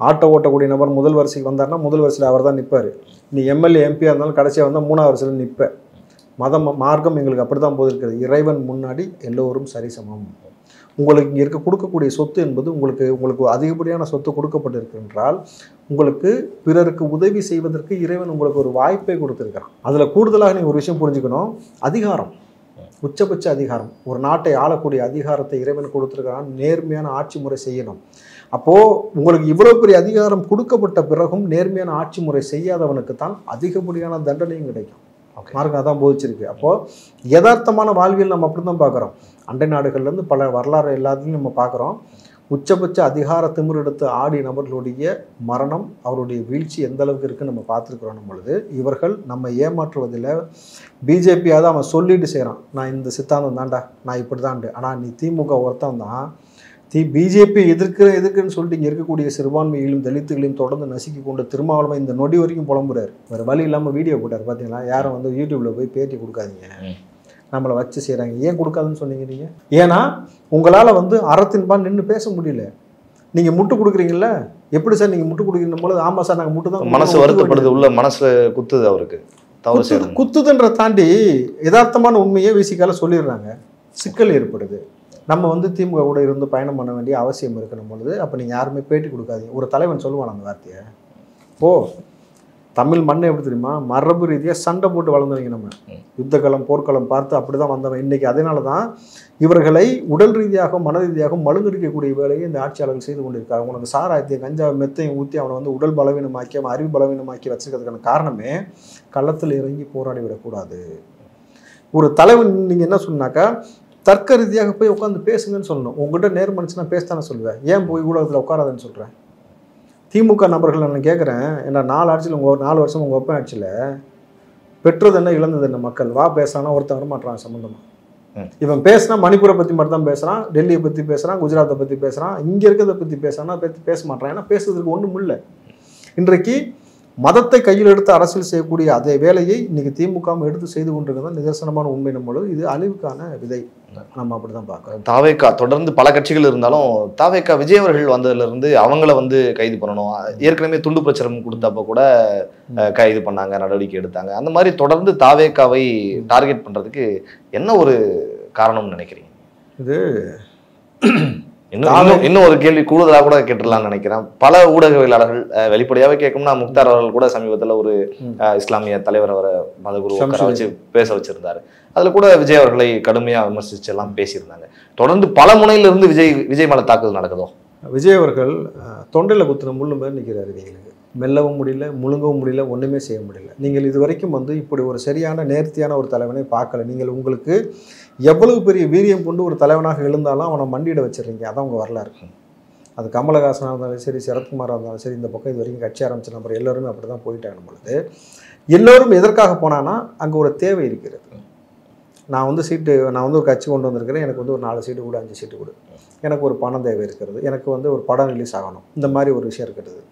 ஆட்டோ ஓட்டக்கூடிய நபர் முதல் வரிசைக்கு வந்தார்னா முதல் வரிசையில் அவர் தான் நிற்பார். நீ எம்எல்ஏ எம்பியாக இருந்தாலும் கடைசியாக வந்தால் 3ஆவது வரிசையில் நிற்ப. மார்க்கம் எங்களுக்கு அப்படி தான் போதிருக்கிறது. இறைவன் முன்னாடி எல்லோரும் சரிசமம். உங்களுக்கு இங்கே கொடுக்கக்கூடிய சொத்து என்பது உங்களுக்கு அதிகப்படியான சொத்து கொடுக்கப்பட்டிருக்கு என்றால் உங்களுக்கு பிறருக்கு உதவி செய்வதற்கு இறைவன் உங்களுக்கு ஒரு வாய்ப்பை கொடுத்துருக்கிறான். அதில் கூடுதலாக நீங்கள் ஒரு விஷயம் புரிஞ்சுக்கணும். அதிகாரம், உச்சபட்ச அதிகாரம், ஒரு நாட்டை ஆளக்கூடிய அதிகாரத்தை இறைவன் கொடுத்துருக்கிறான். நேர்மையான ஆட்சி முறை செய்யணும். அப்போது உங்களுக்கு இவ்வளோ பெரிய அதிகாரம் கொடுக்கப்பட்ட பிறகும் நேர்மையான ஆட்சி முறை செய்யாதவனுக்கு தான் அதிகப்படியான தண்டனையும் கிடைக்கும். மார்க்கம் அதான் போதிச்சிருக்கு. அப்போது யதார்த்தமான வாழ்வியல் நம்ம அப்படி தான் பார்க்குறோம். அண்டை நாடுகள்லேருந்து பல வரலாறு எல்லாத்தையும் நம்ம பார்க்குறோம். உச்சபட்ச அதிகார திமிர் எடுத்து ஆடிய நபர்களுடைய மரணம், அவருடைய வீழ்ச்சி எந்த அளவுக்கு இருக்குன்னு நம்ம பார்த்துருக்குறோம். பொழுது இவர்கள் நம்ம ஏமாற்றுவதில் பிஜேபியாவது அவன் சொல்லிட்டு செய்கிறான், நான் இந்த சித்தாந்தம் தான்டா, நான் இப்படி தான்ண்டு. ஆனால் நீ திமுக ஒருத்தன் தான் பிஜேபி எதுக்குன்னு சொல்லிட்டு இங்கே இருக்கக்கூடிய சிறுபான்மைகளையும் தலித்துகளையும் தொடர்ந்து நசுக்கி கொண்டு திருமாவளவன் இந்த நொடி வரைக்கும் புலம்புறாரு. வேறு வழி இல்லாமல் வீடியோ போட்டார். பார்த்தீங்களா? யாரும் வந்து யூடியூப்பில் போய் பேட்டி கொடுக்காதீங்க, நம்மளை வச்சு செய்கிறாங்க. ஏன் கொடுக்காதுன்னு சொன்னீங்க நீங்கள்? ஏன்னா உங்களால் வந்து அறத்தின்பான் நின்று பேச முடியல. நீங்கள் முட்டு கொடுக்குறீங்கள, எப்படி சார் நீங்கள் முட்டு கொடுக்குற போது? ஆமாம் சார் நாங்கள் முட்டு தான். மனசு வருத்தப்படுது, உள்ள மனசு குத்துது, அவருக்கு குத்துதுன்ற தாண்டி யதார்த்தமான உண்மையை விசிக்கால சொல்லிடுறாங்க. சிக்கல் ஏற்படுது. நம்ம வந்து திமுக கூட இருந்து பயணம் பண்ண வேண்டிய அவசியம் இருக்கணும் பொழுது அப்போ நீங்கள் யாருமே பேட்டி கொடுக்காதீங்க. ஒரு தலைவன் சொல்லுவான் அந்த வார்த்தையை. தமிழ் மண்ணை எப்படி தெரியுமா? மரபு ரீதியாக சண்டை போட்டு வளர்ந்தவங்க நம்ம. யுத்தக்களம் போர்க்களம் பார்த்து அப்படி தான் வந்தவன். இன்றைக்கி அதனால தான் இவர்களை உடல் ரீதியாக மன ரீதியாக மழுங்கடிக்கக்கூடிய வேலையை இந்த ஆட்சியாளர்கள் செய்து கொண்டிருக்காங்க. உனக்கு சாராயத்தையும் கஞ்சா மெத்தையும் ஊற்றி அவனை வந்து உடல் பலவீனமாக்கி அவன் அறிவு பலவீனமாக்கி வச்சுருக்கிறதுக்கான காரணமே களத்தில் இறங்கி போராடி விடக்கூடாது. ஒரு தலைவன் நீங்கள் என்ன சொன்னாக்கா தர்க்க ரீதியாக போய் உட்காந்து பேசுங்கன்னு சொல்லணும். உங்கள்கிட்ட நேர் மனுஷனா பேசத்தானே சொல்லுவேன். ஏன் போய் ஊடகத்தில் உட்காராதுன்னு சொல்கிறேன்? திமுக நபர்கள் நான் கேட்குறேன், ஏன்னா 4 ஆட்சியில் உங்கள் 4 வருஷம் உங்கள் ஒப்பன் ஆட்சியில் பெற்றது என்ன இழந்தது என்ன மக்கள்? வா பேசுறானா ஒருத்தன் வரமாட்டான் சம்மந்தமாக. இவன் பேசினா மணிப்பூரை பற்றி மட்டும் தான் பேசுகிறான், டெல்லியை பற்றி பேசுகிறான், குஜராத்தை பற்றி பேசுகிறான், இங்கே இருக்கிறத பற்றி பேசுறான்னா பேச மாட்டான். ஏன்னா பேசுறதுக்கு ஒன்றும் இல்லை. இன்றைக்கு மதத்தை கையில் எடுத்து அரசியல் செய்யக்கூடிய அதே வேலையை இன்னைக்கு திமுக எடுத்து செய்து கொண்டிருக்கிறது நிதர்சனமான உண்மை. நம்மளது இது அழிவுக்கான விதை. நம்ம அப்படிதான் பார்க்கிறோம். தாவேகா தொடர்ந்து பல கட்சிகள் இருந்தாலும் தாவேகா விஜய் அவர்கள் வந்ததுல இருந்து அவங்கள வந்து கைது பண்ணணும். ஏற்கனவே துண்டு பிரச்சாரம் கொடுத்தப்ப கூட கைது பண்ணாங்க, நடவடிக்கை எடுத்தாங்க. அந்த மாதிரி தொடர்ந்து தாவேகாவை டார்கெட் பண்றதுக்கு என்ன ஒரு காரணம்னு நினைக்கிறீங்க? இது இன்னும் ஒரு கேள்வி கூடுதலாக கூட கேட்டுடலாம்னு நினைக்கிறேன். பல ஊடகவியலாளர்கள் வெளிப்படையாவே கேட்கும்னா, முக்தார் அவர்கள் கூட சமீபத்துல ஒரு இஸ்லாமிய தலைவர் அவரை மதகுரு வச்சு பேச வச்சிருந்தாரு. அதுல கூட விஜய் அவர்களை கடுமையா விமர்சிச்சு எல்லாம் பேசியிருந்தாங்க. தொடர்ந்து பல முனையில இருந்து விஜய் மேல தாக்குதல் நடக்குதோ? விஜய் அவர்கள் தொண்டையில குத்துன முள்ளு மாதிரி நிற்கிறாரு. எங்களுக்கு மெல்லவும் முடியல, முழுங்கவும் முடியல, ஒன்றுமே செய்ய முடியல. நீங்கள் இது வரைக்கும் இப்படி ஒரு சரியான நேர்த்தியான ஒரு தலைவனை பார்க்கல. நீங்கள் உங்களுக்கு எவ்வளவு பெரிய வீரியம் கொண்டு ஒரு தலைவனாக எழுந்தாலும் அவனை மண்டியிட வச்சிடுறீங்க. அதான் உங்கள் வரலாறு. அது கமலஹாசனாக இருந்தாலும் சரி, சரத்குமாராக இருந்தாலும் சரி, இந்த பக்கம் இது வரைக்கும் கட்சி ஆரம்பிச்ச நம்பர் எல்லோருமே அப்படி தான் போயிட்டாங்க பொழுது. எல்லோரும் எதற்காக போனான்னா அங்கே ஒரு தேவை இருக்கிறது. நான் ஒரு கட்சி கொண்டு வந்திருக்கிறேன், எனக்கு ஒரு 4 சீட்டு கொடு, 5 சீட்டு கொடு, எனக்கு ஒரு பணம் தேவை இருக்கிறது, எனக்கு ஒரு படம் ரிலீஸ் ஆகணும், இந்த மாதிரி ஒரு விஷயம் இருக்கிறது.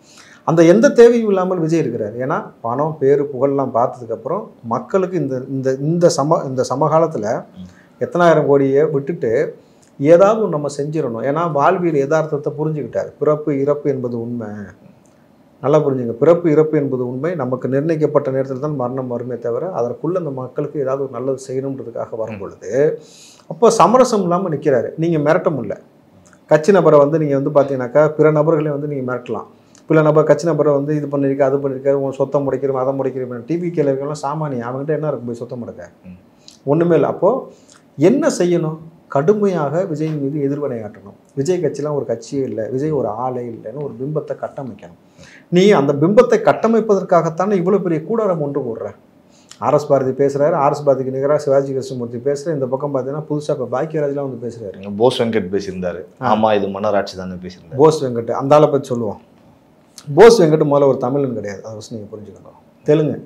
அந்த எந்த தேவையும் இல்லாமல் விஜய் இருக்கிறார். ஏன்னா பணம், பேரு, புகழ்லாம் பார்த்ததுக்கப்புறம் மக்களுக்கு இந்த சமகாலத்தில் எத்தனாயிரம் கோடியை விட்டுட்டு ஏதாவது நம்ம செஞ்சிடணும். ஏன்னா வாழ்வியல் யதார்த்தத்தை புரிஞ்சுக்கிட்டார். பிறப்பு இறப்பு என்பது உண்மை. நல்லா புரிஞ்சுங்க. பிறப்பு இறப்பு என்பது உண்மை. நமக்கு நிர்ணயிக்கப்பட்ட நேரத்தில் தான் மரணம் வருமே தவிர அதற்குள்ளே அந்த மக்களுக்கு ஏதாவது ஒரு நல்லது செய்யணுன்றதுக்காக வரும் பொழுது அப்போ சமரசம் இல்லாமல் நிற்கிறாரு. நீங்கள் மிரட்ட முடியல. கட்சி நபரை நீங்கள் பார்த்தீங்கன்னாக்கா பிற நபர்களை நீங்கள் மிரட்டலாம். பிற நபர் கட்சி நபரை இது பண்ணியிருக்க, அது பண்ணியிருக்காரு, உன் சொத்தம் முடைக்கிறோம், அதை முடைக்கிறோம். டிவி கேள்வி இருக்கலாம் சாமானியம். அவங்ககிட்ட என்ன இருக்கும் போய் சொத்தம் முடக்க? ஒன்றுமே இல்லை. அப்போது என்ன செய்யணும்? கடுமையாக விஜய் மீது எதிர்வினையாற்றணும். விஜய் கட்சிலாம் ஒரு கட்சியே இல்லை, விஜய் ஒரு ஆளே இல்லைன்னு ஒரு பிம்பத்தை கட்டமைக்கணும். நீ அந்த பிம்பத்தை கட்டமைப்பதற்காகத்தானே இவ்வளோ பெரிய கூடாரம் ஒன்று கூடுற. ஆர்எஸ் பாரதி பேசுகிறாரு, ஆர்எஸ் பாரதிக்கு நிகராக சிவாஜி கிருஷ்ணமூர்த்தி பேசுகிறேன். இந்த பக்கம் பார்த்தீங்கன்னா புதுசாக இப்போ பாக்கியராஜ்லாம் பேசுகிறாரு. போஸ் வெங்கட் பேசியிருந்தாரு. ஆமாம், இது மன்னராட்சி தானே பேசியிருந்தாரு. போஸ் வெங்கட் அந்த ஆளை பற்றி சொல்லுவோம். போஸ் வெங்கட் முதல்ல ஒரு தமிழன் கிடையாது, அதை வச்சு நீங்கள் புரிஞ்சுக்கணும். தெலுங்கு.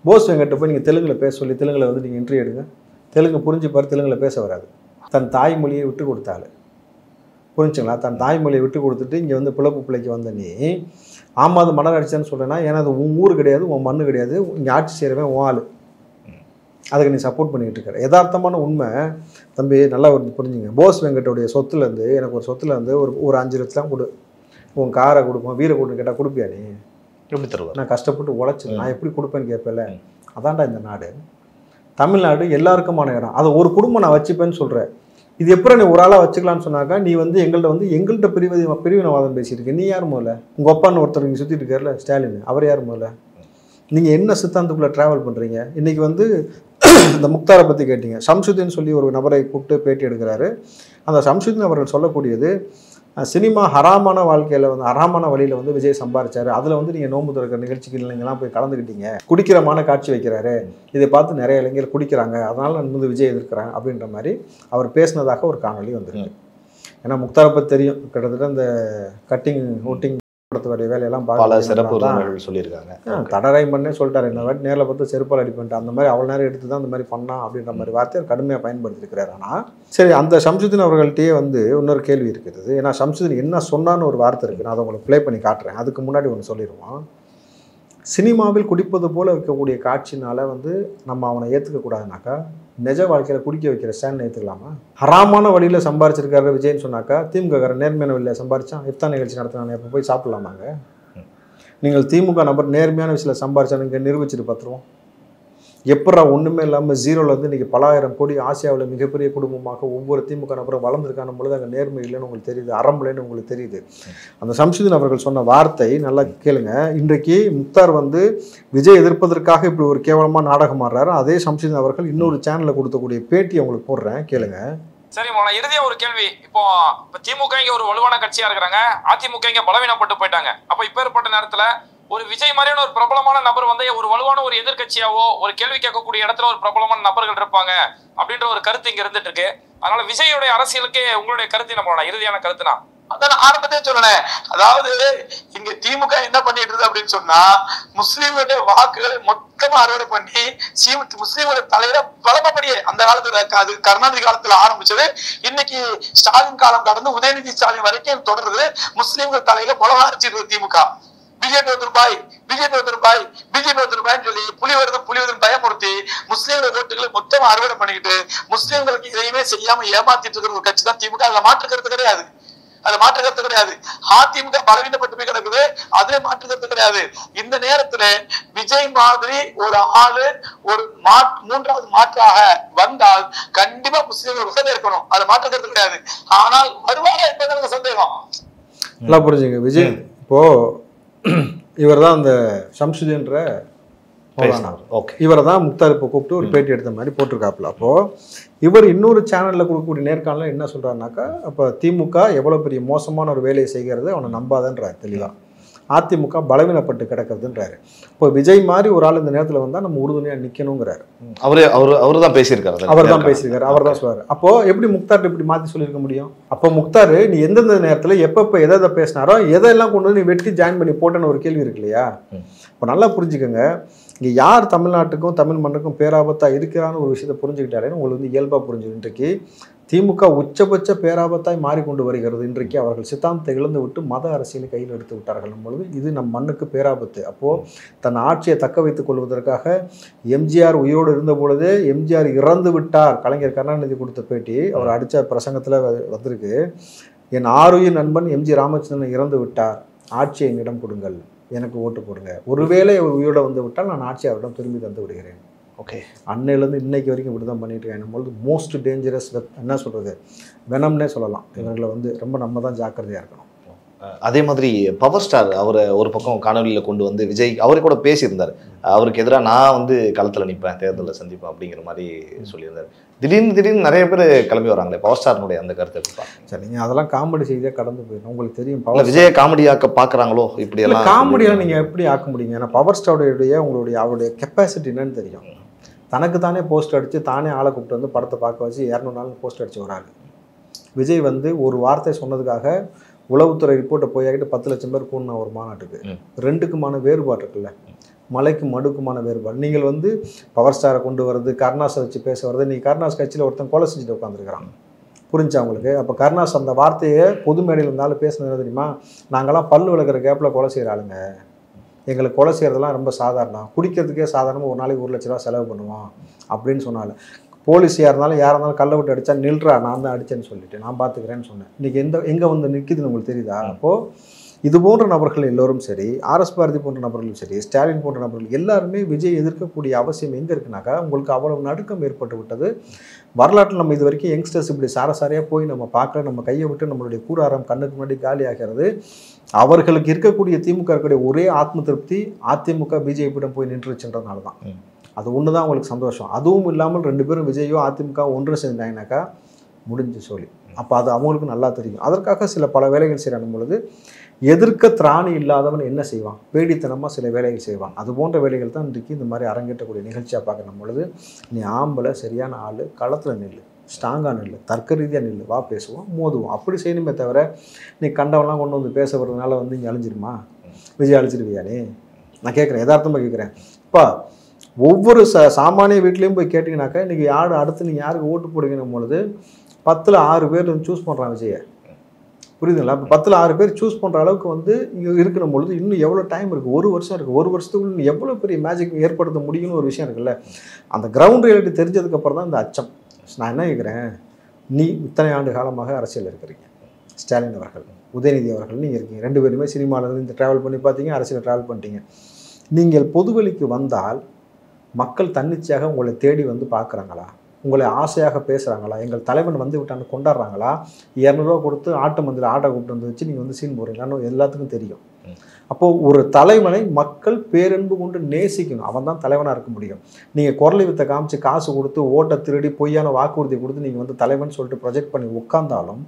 போஸ் வெங்கட்டை போய் நீங்கள் தெலுங்கில் பேச சொல்லி தெலுங்கில் நீங்கள் இன்ட்ரி எடுங்க, தெலுங்கு புரிஞ்சுப்பார். தெலுங்கில் பேச வராது. தன் தாய்மொழியை விட்டு கொடுத்தாள். புரிஞ்சுங்களா? தன் தாய்மொழியை விட்டு கொடுத்துட்டு இங்கே பிழப்பு பிள்ளைக்கு வந்த நீ ஆமாம் அது மன்னராட்சின்னு சொல்கிறேன்னா, ஏன்னா அது உன் ஊர் கிடையாது, உன் மண்ணு கிடையாது, இங்கே ஆட்சி செய்கிறவன் உன் ஆள். அதுக்கு நீ சப்போர்ட் பண்ணிக்கிட்டு இருக்கிற. யதார்த்தமான உண்மை தம்பி, நல்லா புரிஞ்சுங்க. போஸ் வெங்கட்டோடைய சொத்துலேருந்து எனக்கு ஒரு சொத்துலேருந்து ஒரு 5 லட்சம் கொடு, உன் காரை கொடுப்போம், வீரை கொடுன்னு கேட்டால் கொடுப்பியா? நீ எப்படி தருவா? நான் கஷ்டப்பட்டு உழைச்சி நான் எப்படி கொடுப்பேன்னு கேட்பேன்ல. அதான்டா இந்த நாடு. தமிழ்நாடு எல்லாருக்குமான இடம். அதை ஒரு குடும்பம் நான் வச்சுப்பேன்னு சொல்கிறேன். இது எப்படி நீ ஒரு ஆளாக வச்சுக்கலான்னு சொன்னாக்கா, நீ எங்கள்கிட்ட பிரிவினவாதம் பேசியிருக்க. நீ யார் முதல்ல? உங்கள் அப்பான்னு ஒருத்தர் நீங்கள் சுற்றிட்டு இருக்கார்ல ஸ்டாலின், அவர் யார் முதல்ல? நீங்கள் என்ன சித்தாந்தத்துக்குள்ளே ட்ராவல் பண்ணுறீங்க? இன்றைக்கி இந்த முக்தாரை பற்றி கேட்டீங்க. ஷம்சுதீன் சொல்லி ஒரு நபரை கூப்பிட்டு பேட்டி எடுக்கிறாரு. அந்த ஷம்சுதீன் அவர்கள் சொல்லக்கூடியது சினிமா ஹராமான வாழ்க்கையில் ஹராமான வழியில் விஜய் சம்பாரிச்சாரு. அதில் நீங்கள் நோம்பு திறக்கிற நிகழ்ச்சிக்கு நீங்கள்லாம் போய் கலந்துக்கிட்டீங்க. குடிக்கிறமான காட்சி வைக்கிறாரு, இதை பார்த்து நிறைய இளைஞர்கள் குடிக்கிறாங்க, அதனால் நான் விஜய் எதிர்க்கிறேன் அப்படின்ற மாதிரி அவர் பேசினதாக ஒரு காணொலி வந்திருக்கு. ஏன்னா முக்தாரை பற்றி தெரியும். கிட்டத்தட்ட இந்த கட்டிங் ஓட்டிங் படத்துடைய வேலையெல்லாம் பல சிறப்பு சொல்லியிருக்காங்க. தடரை பண்ணே சொல்லிட்டாரு, என்ன வாட்டி நேரில் பார்த்து செருப்பால் அடிப்பேன்ட்டு அந்த மாதிரி அவ்வளோ நேரம் எடுத்து தான் அந்த மாதிரி பண்ணான் அப்படின்ற மாதிரி வார்த்தையை கடுமையாக பயன்படுத்தியிருக்கிறார். ஆனால் சரி, அந்த ஷம்சுதீன் அவர்கள்ட்டே இன்னொரு கேள்வி இருக்கிறது. ஏன்னா ஷம்சுதீன் என்ன சொன்னான்னு ஒரு வார்த்தை இருக்குது, நான் அதை உங்களுக்கு ப்ளே பண்ணி காட்டுறேன். அதுக்கு முன்னாடி ஒன்று சொல்லிடுவோம். சினிமாவில் குடிப்பது போல் இருக்கக்கூடிய காட்சினால நம்ம அவனை ஏற்றுக்கக்கூடாதுனாக்கா, நிஜ வாழ்க்கையில் குடிக்க வைக்கிற ஸ்டாண்ட் ஏற்றுக்கலாமா? ஹராமான வழியில் சம்பாரிச்சிருக்காரு விஜய்ன்னு சொன்னாக்கா, திமுக நேர்மையான வழியில் சம்பாரிச்சான் இஃப்தார் நிகழ்ச்சி நடத்தினாங்க, எப்போ போய் சாப்பிடலாமாங்க? நீங்கள் திமுக நபர் நேர்மையான விஷயத்தில் சம்பாரிச்சான்னு இங்கே நிரூபிச்சுட்டு பார்த்துருவோம். எப்படா ஒன்றுமே இல்லாமல் ஜீரோலேருந்து இன்றைக்கி பல ஆயிரம் கோடி ஆசியாவில் மிகப்பெரிய குடும்பமாக ஒவ்வொரு திமுக நபரும் வளர்ந்துருக்கான பொழுது அங்கே நேர்மை இல்லைன்னு உங்களுக்கு தெரியுது, அறம்புலைன்னு உங்களுக்கு தெரியுது. அந்த ஷம்சுதீன் அவர்கள் சொன்ன வார்த்தை நல்லா கேளுங்க. இன்றைக்கு முக்தார் விஜய் எதிர்ப்பதற்காக இப்படி ஒரு கேவலமாக நாடகம் ஆடுறாரு. அதே ஷம்சுதீன் அவர்கள் இன்னொரு சேனலில் கொடுத்தக்கூடிய பேட்டி அவங்களுக்கு போடுறேன், கேளுங்க. சரி மோனா, இறுதியா ஒரு கேள்வி. இப்போ திமுக இங்க ஒரு வலுவான கட்சியா இருக்கிறாங்க, அதிமுக இங்க பலவீனப்பட்டு போயிட்டாங்க. அப்ப இப்ப ஏற்பட்ட நேரத்துல ஒரு விஜய் மாதிரியான ஒரு பிரபலமான நபர் ஒரு வலுவான ஒரு எதிர்கட்சியாவோ ஒரு கேள்வி கேட்கக்கூடிய இடத்துல ஒரு பிரபலமான நபர்கள் இருப்பாங்க அப்படின்ற ஒரு கருத்து இங்க இருந்துட்டு இருக்கு. அதனால விஜயோட அரசியலுக்கு உங்களுடைய கருத்து என்ன போனா, இறுதியான கருத்துனா? அதான் ஆரம்பத்தையும் சொல்லல. அதாவது இங்க திமுக என்ன பண்ணிட்டு இருக்கு அப்படின்னு சொன்னா முஸ்லீம்களுடைய வாக்குகளை மொத்தமா அறுவடை பண்ணி முஸ்லீம்களுடைய தலையில பலமப்படியே அந்த காலத்துல அது கருணாநிதி காலத்துல ஆரம்பிச்சது, இன்னைக்கு ஸ்டாலின் காலம் கடந்து உதயநிதி ஸ்டாலின் வரைக்கும் தொடருது. முஸ்லீம்கள் தலையில மிளகா அரைச்சிருக்கு திமுக. பிஜேபி வந்துருப்பாய், பிஜேபி வந்துருப்பாய், பிஜேபி வந்துருப்பாய்ன்னு சொல்லி புலி வருதுன்னு பயமுறுத்தி முஸ்லீம்கள் ஓட்டுகளை மொத்தமா அறுவடை பண்ணிக்கிட்டு முஸ்லீம்களுக்கு எதையுமே செய்யாம ஏமாத்திட்டு இருக்கிற ஒரு கட்சி தான் திமுக. அதுல மாற்றுக்கிறது கிடையாது, அது மாற்றுக்கிறது கிடையாது. அதிமுக பலவீனப்பட்டு போய் கிடக்குது, அதுல மாற்றுக்கிறது கிடையாது. இந்த நேரத்துல விஜய் மாதிரி ஒரு ஆளு ஒரு மூன்றாவது மாற்றாக வந்தால் கண்டிப்பா முஸ்லீம்கள் உடனே இருக்கணும், அதை மாற்றுக்கிறது கிடையாது. ஆனால் வருவாரா என்பது சந்தேகம். நல்லா புரிஞ்சுங்க. விஜய் இப்போ இவர் தான் அந்த ஷம்சுதீன்ற இவரை தான் முக்தார் இப்போ கூப்பிட்டு ஒரு பேட்டி எடுத்த மாதிரி போட்டிருக்காப்புல. அப்போது இவர் இன்னொரு சேனலில் கொடுக்கக்கூடிய நேர்காணலில் என்ன சொல்கிறாருனாக்கா, அப்போ திமுக எவ்வளோ பெரிய மோசமான ஒரு வேலையை செய்கிறது அவனை நம்பாதன்றார் தெளிவாக. அதிமுக பலவீனப்பட்டு கிடக்கிறதுன்றாரு. இப்போ விஜய் மாதிரி ஒரு ஆள் இந்த நேரத்தில் வந்தால் நம்ம உறுதுணையாக நிற்கணுங்கிறாரு. அவர் தான் பேசியிருக்காரு. அவர் தான் சொல்றாரு. அப்போ எப்படி முக்தார் இப்படி மாற்றி சொல்லியிருக்க முடியும்? அப்போ முக்தார் நீ எந்தெந்த நேரத்தில் எப்பப்போ எதை பேசினாரோ எதெல்லாம் கொண்டு வந்து நீ வெட்டி ஜாயின் பண்ணி போட்டேன்னு ஒரு கேள்வி இருக்கு இல்லையா? இப்போ நல்லா புரிஞ்சுக்கோங்க, இங்கே யார் தமிழ்நாட்டுக்கும் தமிழ் மண்ணுக்கும் பேராபத்தாக இருக்கிறான்னு ஒரு விஷயத்தை புரிஞ்சுக்கிட்டாரேன்னு உங்களுக்கு வந்து இயல்பாக புரிஞ்சுது. இன்றைக்கு திமுக உச்சபட்ச பேராபத்தாய் மாறிக்கொண்டு வருகிறது. இன்றைக்கு அவர்கள் சித்தாந்தத்தை இழந்து விட்டு மத அரசியலை கையில் எடுத்து விட்டார்கள் பொழுது இது நம் மண்ணுக்கு பேராபத்து. அப்போது தன் ஆட்சியை தக்க வைத்துக் கொள்வதற்காக எம்ஜிஆர் உயிரோடு இருந்த பொழுதே எம்ஜிஆர் இறந்து விட்டார். கலைஞர் கருணாநிதி கொடுத்த பேட்டி அவர் அடித்த பிரசங்கத்தில் வந்திருக்கு. என் ஆருயிர் நண்பன் எம்ஜி ராமச்சந்திரன் இறந்து விட்டார், ஆட்சியை என்னிடம் கொடுங்கள், எனக்கு ஓட்டு போடுங்க. ஒருவேளை அவர் உயிரோடு வந்து விட்டால் நான் ஆட்சி அவரிடம் திரும்பி தந்து விடுகிறேன். ஓகே, அன்னையிலேருந்து இன்னைக்கு வரைக்கும் இப்படி தான் பண்ணிட்டு இருக்கேன். பொழுது மோஸ்ட் டேஞ்சரஸ் என்ன சொல்கிறது, வெனம்னே சொல்லலாம். இவர்களை வந்து ரொம்ப நம்ம தான் ஜாக்கிரதையாக இருக்கணும். அதே மாதிரி பவர் ஸ்டார் அவரை ஒரு பக்கம் காணொலியில் கொண்டு வந்து விஜய் அவரை கூட பேசியிருந்தார். அவருக்கு எதிராக நான் வந்து களத்தில் நிற்பேன், தேர்தலில் சந்திப்பேன் அப்படிங்கிற மாதிரி சொல்லியிருந்தார். திடீர்னு நிறைய பேர் கிளம்பி வராங்களே, பவர் ஸ்டார்னுடைய அந்த கருத்தை. சரி, நீங்கள் அதெல்லாம் காமெடி செய்தியாக கடந்து போயிடும். உங்களுக்கு தெரியும் பவர் விஜயை காமெடியாக்க பார்க்குறாங்களோ, இப்படி எல்லாம் காமெடியெல்லாம் நீங்கள் எப்படி ஆக்க முடியுங்க? ஏன்னா பவர் ஸ்டாருடைய அவருடைய கெப்பாசிட்டி என்னன்னு தெரியும். தனக்கு தானே போஸ்ட் அடித்து தானே ஆளை கூப்பிட்டு வந்து படத்தை பார்க்க வச்சு 200 நாள் போஸ்ட் அடித்து வராரு. விஜய் வந்து ஒரு வார்த்தை சொன்னதுக்காக உளவுத்துறை ரிப்போர்ட்டை போயாக்கிட்டு 10 லட்சம் பேர் கூடின ஒரு மாநாட்டுக்கு. ரெண்டுக்குமான வேறுபாடு இருக்குல்ல, மலைக்கும் மடுக்குமான வேறுபாடு. நீங்கள் வந்து பவர் ஸ்டாரை கொண்டு வர்றது, கருணாஸை வச்சு பேச வர்றது. நீங்கள் கருணாஸ் கட்சியில் ஒருத்தன் கொலை செஞ்சுட்டு உட்காந்துருக்கிறான், புரிஞ்சா உங்களுக்கு? அப்போ கருணாஸ் அந்த வார்த்தையை பொது மேடையில் இருந்தாலும் பேசுனது தெரியுமா? நாங்கள்லாம் பல்லு விளக்குற கேப்பில் கொலை செய்கிற ஆளுங்க, எங்களுக்கு கொலை செய்கிறதெல்லாம் ரொம்ப சாதாரணம், குடிக்கிறதுக்கே சாதாரணமாக ஒரு நாளைக்கு 1 லட்ச ரூபா செலவு பண்ணுவோம் அப்படின்னு சொன்னாலும். போலீஸாக இருந்தாலும் யாராக இருந்தாலும் கல்லை விட்டு அடித்தா நில்றா, நான் தான் அடித்தேன்னு சொல்லிட்டு நான் பார்த்துக்கிறேன்னு சொன்னேன். இன்றைக்கி எங்கே வந்து நிற்கிதுன்னு உங்களுக்கு தெரியுதா? அப்போது இது போன்ற நபர்கள் எல்லோரும் சரி, ஆர்எஸ் பாரதி போன்ற நபர்களும் சரி, ஸ்டாலின் போன்ற நபர்கள் எல்லாருமே விஜய் எதிர்க்கக்கூடிய அவசியம் எங்கே இருக்குனாக்கா, உங்களுக்கு அவ்வளவு நடுக்கம் ஏற்பட்டு விட்டது. வரலாற்றில் நம்ம இது வரைக்கும் யங்ஸ்டர்ஸ் இப்படி சாரசாரியாக போய் நம்ம பார்க்கல, நம்ம கையை விட்டு நம்மளுடைய கூடாரம் கண்ணுக்கு முன்னாடி காலி ஆகிறது. அவர்களுக்கு இருக்கக்கூடிய திமுக இருக்கக்கூடிய ஒரே ஆத்ம திருப்தி அதிமுக பிஜேபியிடம் போய் நின்றுச்சுன்றதுனால தான். அது ஒன்று தான் அவங்களுக்கு சந்தோஷம். அதுவும் இல்லாமல் 2 பேரும் விஜயோ அதிமுக ஒன்று சேர்ந்தாங்கனாக்கா முடிஞ்சு சொல்லி. அப்போ அது அவங்களுக்கு நல்லா தெரியும். அதற்காக பல வேலைகள் செய்யணும் பொழுது எதிர்க்க திராணி இல்லாதவன் என்ன செய்வான்? வேடித்தனமாக சில வேலைகள் செய்வான். அது போன்ற வேலைகள் தான் இன்றைக்கி இந்த மாதிரி அரங்கேற்றக்கூடிய நிகழ்ச்சியாக பார்க்கணும் பொழுது, நீ ஆம்பளை சரியான ஆள், களத்தில் நில்லு, ஸ்ட்ராங்காக நில்லு, தர்க்க ரீதியாக நில்லு, வா பேசுவோம், மோதுவோம், அப்படி செய்யணுமே தவிர நீ கண்டவெல்லாம் கொண்டு வந்து பேச வர்றதுனால வந்து இங்கே அழிஞ்சிருமா? விஜய் அழிச்சிருவியானே? நான் கேட்குறேன், யதார்த்தமாக கேட்குறேன். இப்போ ஒவ்வொரு சாமானிய வீட்லேயும் போய் கேட்டிங்கனாக்கா இன்றைக்கி அடுத்து நீங்கள் யாருக்கு ஓட்டு போடுங்கன்னும் பொழுது 10ல் 6 பேர் சூஸ் பண்ணுறான் விஜயை, புரியுதுங்களா? இப்போ 10ல் 6 பேர் சூஸ் பண்ணுற அளவுக்கு வந்து இங்கே இருக்கணும் பொழுது இன்னும் எவ்வளோ டைம் இருக்குது? 1 வருஷம் இருக்குது. 1 வருஷத்துக்குள்ள எவ்வளோ பெரிய மேஜிக் ஏற்படுத்த முடியும்னு ஒரு விஷயம் இருக்குல்ல. அந்த கிரவுண்ட் ரியாலிட்டி தெரிஞ்சதுக்கப்புறம் தான் இந்த அச்சம். நான் என்ன கேட்குறேன், நீ இத்தனை ஆண்டு காலமாக அரசியல் இருக்கிறீங்க, ஸ்டாலின் அவர்கள், உதயநிதி அவர்கள், நீங்கள் இருக்கீங்க, 2 பேருமே சினிமாவிலேருந்து இந்த ட்ராவல் பண்ணி பார்த்தீங்க, அரசியல் ட்ராவல் பண்ணிட்டீங்க. நீங்கள் பொதுவெளிக்கு வந்தால் மக்கள் தன்னிச்சையாக உங்களை தேடி வந்து பார்க்குறாங்களா? உங்களை ஆசையாக பேசுகிறாங்களா? எங்கள் தலைவன் வந்து விட்டான்னு கொண்டாடுறாங்களா? 200 ரூபா கொடுத்து ஆட்டோ கூப்பிட்டு வந்து வச்சு நீங்கள் வந்து சீன் போடுறீங்களான்னு எல்லாத்துக்கும் தெரியும். அப்போது ஒரு தலைவனை மக்கள் பேரன்பு கொண்டு நேசிக்கணும். அவன் தான் தலைவனாக இருக்க முடியும். நீங்கள் குரலை வித்தை காமிச்சு காசு கொடுத்து ஓட்டை திருடி பொய்யான வாக்குறுதி கொடுத்து நீங்கள் வந்து தலைவன் சொல்லிட்டு ப்ரொஜெக்ட் பண்ணி உட்கார்ந்தாலும்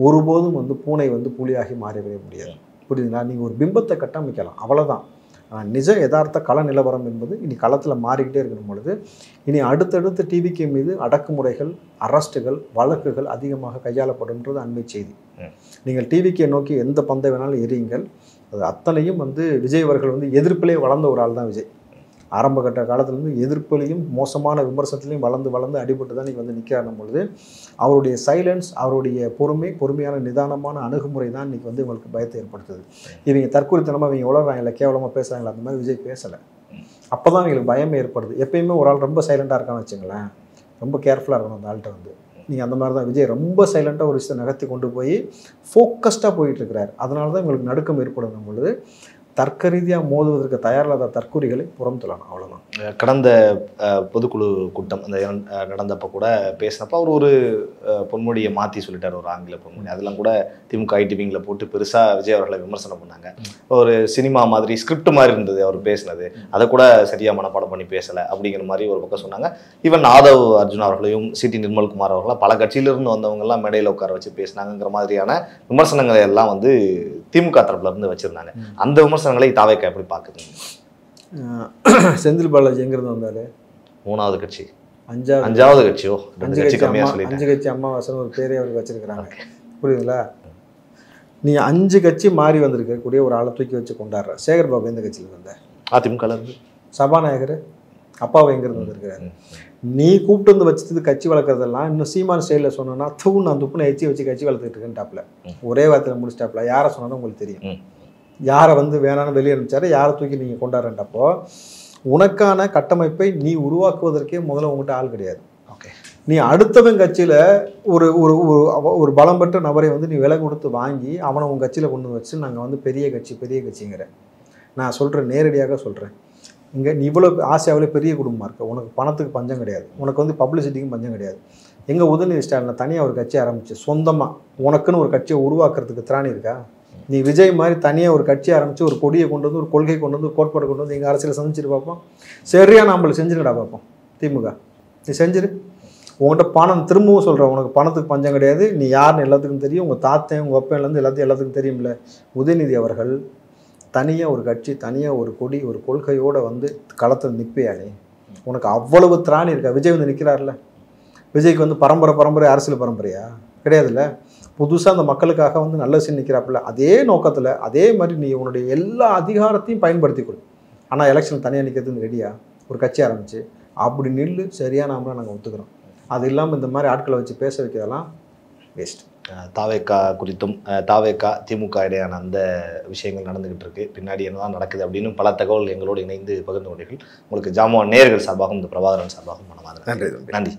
ஒருபோதும் வந்து பூனை வந்து புலியாகி மாறிவிட முடியாது. புரியுதுங்களா? நீங்கள் ஒரு பிம்பத்தை கட்டமைக்கலாம், அவ்வளோதான். நிஜ யதார்த்த கள நிலவரம் என்பது இனி களத்தில் மாறிக்கிட்டே இருக்கணும் பொழுது இனி அடுத்தடுத்த டிவிகே மீது அடக்குமுறைகள், அரஸ்ட்டுகள், வழக்குகள் அதிகமாக கையாளப்படும்ன்றது அண்மை செய்தி. நீங்கள் டிவிகே நோக்கி எந்த பந்தை வேணாலும் எரியுங்கள், அது அத்தனையும் வந்து விஜய் அவர்கள் வந்து எதிர்ப்பிலே வளர்ந்த ஒரு ஆள் தான் விஜய். ஆரம்ப கட்ட காலத்துலேருந்து எதிர்ப்புலையும் மோசமான விமர்சனத்துலையும் வளர்ந்து அடிபட்டு தான் இன்றைக்கி வந்து நிற்கிறாரும் பொழுது அவருடைய சைலன்ஸ், அவருடைய பொறுமையான நிதானமான அணுகுமுறை தான் இன்றைக்கி வந்து இவங்களுக்கு பயத்தை ஏற்படுத்துது. இவங்க தற்கொலைத்தனமாக இவங்க உலகிறாங்களே, கேவலமாக பேசுகிறாங்களா, அந்த மாதிரி விஜய் பேசலை. அப்போ தான் எங்களுக்கு பயமே ஏற்படுது. எப்பயுமே ஒரு ஆள் ரொம்ப சைலண்ட்டாக இருக்கான்னு வச்சுங்களேன், ரொம்ப கேர்ஃபுல்லாக இருக்கணும் அந்த ஆள்கிட்ட வந்து. நீங்கள் அந்த மாதிரி தான் விஜய் ரொம்ப சைலண்ட்டாக ஒரு விஷயத்தை நகர்த்தி கொண்டு போய் ஃபோக்கஸ்டாக போயிட்டுருக்கிறார். அதனால தான் உங்களுக்கு நடுக்கம் ஏற்படும் பொழுது தர்க்க ரீதியாக மோதுவதற்கு தயாரில்லாத தற்கொலைகளை புறம் தள்ளணும், அவ்வளோதான். கடந்த பொதுக்குழு கூட்டம் அந்த நடந்தப்போ கூட பேசினப்போ அவர் ஒரு பொன்மொழியை மாற்றி சொல்லிட்டார், ஒரு ஆங்கில பொன்மொழி. அதெல்லாம் கூட திமுக ஐடிவிங்கில் போட்டு பெருசாக விஜய் அவர்களை விமர்சனம் பண்ணாங்க. ஒரு சினிமா மாதிரி ஸ்கிரிப்ட் மாதிரி இருந்தது அவர் பேசினது, அதை கூட சரியாக மனப்பாடம் பண்ணி பேசலை அப்படிங்கிற மாதிரி ஒரு பக்கம் சொன்னாங்க. ஈவன் ஆதவ் அர்ஜுன் அவர்களையும் சிடி நிர்மல்குமார் அவர்களாம் பல கட்சியிலிருந்து வந்தவங்கெல்லாம் மேடையில் உட்கார வச்சு பேசினாங்கிற மாதிரியான விமர்சனங்களை எல்லாம் வந்து திமுக தரப்புல இருந்து வச்சிருந்தாங்க. அந்த விமர்சனங்களை தாவேக்கா எப்படி பார்க்குது? செந்தில் பாலாஜிங்கிறது வந்தாரு 3வது கட்சி, 5வது கட்சியோ, 2 கட்சி கம்மியாக சொல்லிட்டேன். 5 கட்சி அம்மாவாசன் ஒரு பேரே அவருக்கு வச்சிருக்கிறாங்க. புரியுதுங்களா? நீ 5 கட்சி மாறி வந்திருக்கக்கூடிய ஒரு ஆளை தூக்கி வச்சு கொண்டாடுற. சேகர் பாபு எந்த கட்சியில் வந்த? அதிமுக இருந்து. சபாநாயகர் அப்பாவை எங்கிறது வந்திருக்கிறாரு. நீ கூப்பிட்டு வந்து வச்சது கட்சி வளர்க்குறதெல்லாம் இன்னும் சீமான் ஸ்டைலில் சொன்னோன்னா தூண் அந்த துப்புனை வச்சு கட்சி வளர்த்துக்கிட்டு இருக்கேன்டாப்ல. ஒரே வார்த்தையில் முடிச்சிட்டாப்ல. யாரை சொன்னாலும் உங்களுக்கு தெரியும். யாரை வந்து வேணான்னு வெளியே அனுப்பிச்சாரு, யாரை தூக்கி நீங்கள் கொண்டாடுறேன்டப்போ உனக்கான கட்டமைப்பை நீ உருவாக்குவதற்கே முதல்ல உங்கள்கிட்ட ஆள் கிடையாது. ஓகே, நீ அடுத்தவன் கட்சியில் ஒரு ஒரு பலம் பெற்ற நபரை வந்து நீ விலை கொடுத்து வாங்கி அவனை உங்கள் கட்சியில் கொண்டு வச்சு நாங்கள் வந்து பெரிய கட்சிங்கிற நான் சொல்கிறேன், நேரடியாக சொல்கிறேன். இங்கே நீ இவ்வளோ ஆசியாவிலே பெரிய குடும்பமாக இருக்க, உனக்கு பணத்துக்கு பஞ்சம் கிடையாது, உனக்கு வந்து பப்ளிசிட்டிக்கும் பஞ்சம் கிடையாது. எங்கள் உதயநிதி ஸ்டாலின் தனியாக ஒரு கட்சி ஆரம்பிச்சு சொந்தமாக உனக்குன்னு ஒரு கட்சியை உருவாக்குறதுக்கு திராணி இருக்கா? நீ விஜய் மாதிரி தனியாக ஒரு கட்சி ஆரம்பித்து ஒரு கொடியை கொண்டு வந்து ஒரு கொள்கை கொண்டு வந்து ஒரு கோட்பாடு கொண்டு வந்து எங்கள் அரசியல் செஞ்சுட்டு பார்ப்போம். சரியா நம்மளை செஞ்சுருக்கடா பார்ப்போம். திமுக நீ செஞ்சிரு. உங்கள்கிட்ட பணம் திரும்பவும் சொல்கிறேன், உனக்கு பணத்துக்கு பஞ்சம் கிடையாது. நீ யாருன்னு எல்லாத்துக்கும் தெரியும். உங்கள் தாத்தையும் உங்கள் அப்பையிலேருந்து எல்லாத்துக்கும் தெரியும்ல. உதயநிதி அவர்கள் தனியாக ஒரு கட்சி, தனியாக ஒரு கொடி, ஒரு கொள்கையோடு வந்து களத்தில் நிற்பியானே, உனக்கு அவ்வளவு திராணி இருக்கா? விஜய் வந்து நிற்கிறார்ல, விஜய்க்கு வந்து பரம்பரை அரசியல் பரம்பரையா கிடையாதுல்ல. புதுசாக அந்த மக்களுக்காக வந்து நல்ல விஷயம் நிற்கிறாப்புல. அதே நோக்கத்தில் அதே மாதிரி நீ உன்னுடைய எல்லா அதிகாரத்தையும் பயன்படுத்தி கொடு. ஆனால் எலெக்ஷன் தனியாக நிற்கிறதுக்கு ரெடியா? ஒரு கட்சி ஆரம்பிச்சு அப்படி நில்லு. சரியாக நாமளாக நாங்கள் ஒத்துக்கிறோம். அது இல்லாமல் இந்த மாதிரி ஆட்களை வச்சு பேச வைக்கிறதெல்லாம் வேஸ்ட். தாவேக்கா குறித்தும் தாவேக்கா திமுக இடையான அந்த விஷயங்கள் நடந்துகிட்டு இருக்கு, பின்னாடி என்னதான் நடக்குது அப்படின்னு பல தகவல் எங்களோடு இணைந்து பகிர்ந்து கொண்டீர்கள். உங்களுக்கு ஜாமான் நேயர்கள் சார்பாகவும் இந்த பிரபாகரன் சார்பாகவும் மனமார்ந்த நன்றி.